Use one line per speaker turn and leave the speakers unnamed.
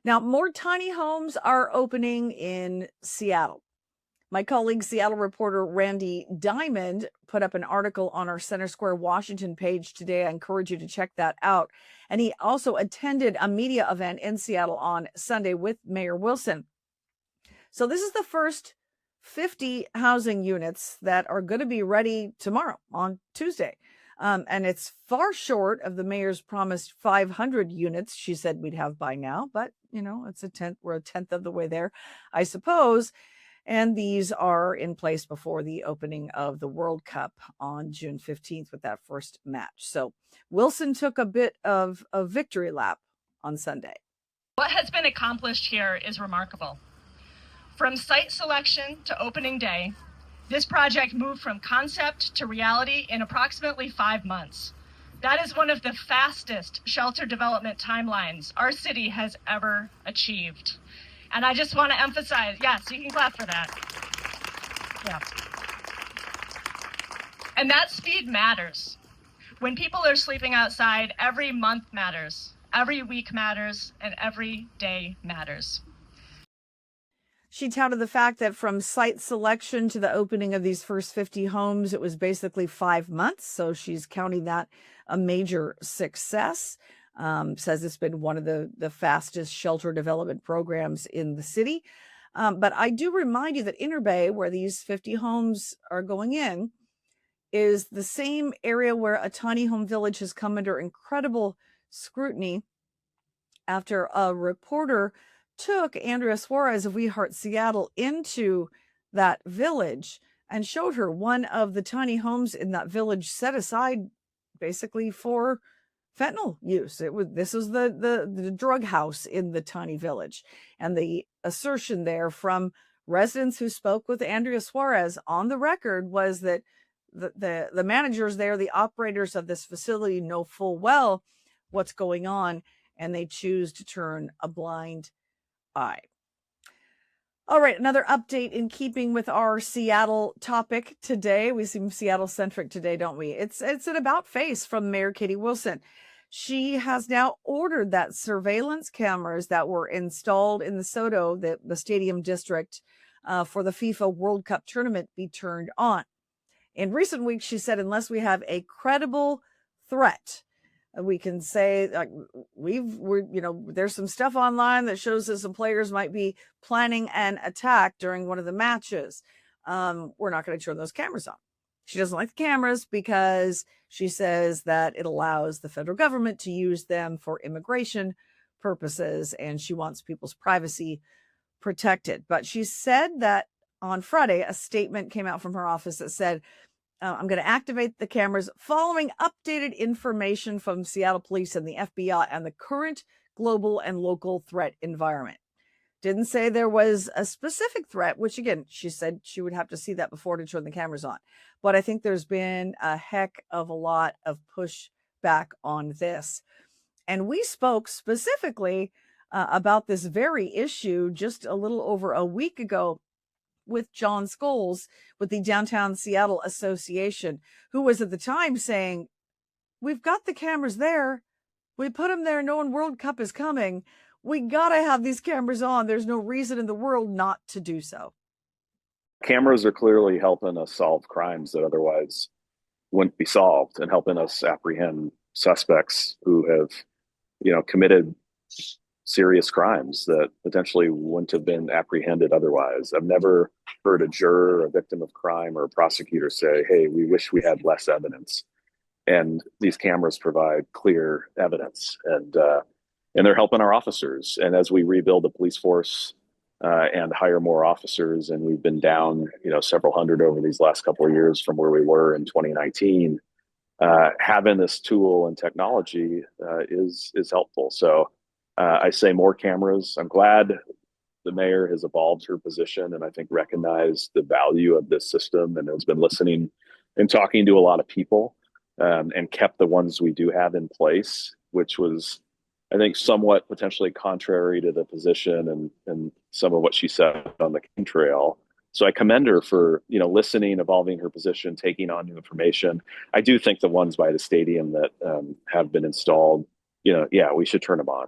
Now, more tiny homes are opening in Seattle. My colleague, Seattle reporter Randy Diamond, put up an article on our Center Square Washington page today. I encourage you to check that out. And he also attended a media event in Seattle on Sunday with Mayor Wilson. So this is the first 50 housing units that are going to be ready tomorrow on Tuesday. And it's far short of the mayor's promised 500 units she said we'd have by now. But, it's a tenth. We're a tenth of the way there, I suppose. And these are in place before the opening of the World Cup on June 15th with that first match. So Wilson took a bit of a victory lap on Sunday.
What has been accomplished here is remarkable. From site selection to opening day, this project moved from concept to reality in approximately 5 months. That is one of the fastest shelter development timelines our city has ever achieved. And I just want to emphasize, yes, you can clap for that. Yeah. And that speed matters. When people are sleeping outside, every month matters, every week matters, and every day matters.
She touted the fact that from site selection to the opening of these first 50 homes, it was basically 5 months. So she's counting that a major success. Says it's been one of the fastest shelter development programs in the city. But I do remind you that Inner Bay, where these 50 homes are going in, is the same area where a tiny home village has come under incredible scrutiny after a reporter took Andrea Suarez of We Heart Seattle into that village and showed her one of the tiny homes in that village set aside basically for fentanyl use. This was the drug house in the tiny village. And the assertion there from residents who spoke with Andrea Suarez on the record was that the managers there, the operators of this facility, know full well what's going on, and they choose to turn a blind eye. All right, another update in keeping with our Seattle topic today. We seem Seattle-centric today, don't we? It's an about face from Mayor Katie Wilson. She has now ordered that surveillance cameras that were installed in the SoDo, the stadium district, for the FIFA World Cup tournament be turned on. In recent weeks, she said, unless we have a credible threat, we can say there's some stuff online that shows that some players might be planning an attack during one of the matches. We're not going to turn those cameras on. She doesn't like the cameras because she says that it allows the federal government to use them for immigration purposes, and she wants people's privacy protected. But she said that on Friday, a statement came out from her office that said, I'm going to activate the cameras following updated information from Seattle Police and the FBI and the current global and local threat environment. Didn't say there was a specific threat, which again, she said she would have to see that before to turn the cameras on. But I think there's been a heck of a lot of pushback on this. And we spoke specifically about this very issue just a little over a week ago with John Scholes with the Downtown Seattle Association, who was at the time saying, we've got the cameras there. We put them there knowing World Cup is coming. We got to have these cameras on. There's no reason in the world not to do so.
Cameras are clearly helping us solve crimes that otherwise wouldn't be solved and helping us apprehend suspects who have, committed serious crimes that potentially wouldn't have been apprehended otherwise. I've never heard a juror, a victim of crime, or a prosecutor say, hey, we wish we had less evidence. And these cameras provide clear evidence, and they're helping our officers. And as we rebuild the police force and hire more officers, and we've been down, several hundred over these last couple of years from where we were in 2019, having this tool and technology is helpful. So I say more cameras. I'm glad the mayor has evolved her position and I think recognized the value of this system and has been listening and talking to a lot of people and kept the ones we do have in place, which was, I think, somewhat potentially contrary to the position and some of what she said on the campaign trail. So I commend her for, listening, evolving her position, taking on new information. I do think the ones by the stadium that have been installed, we should turn them on.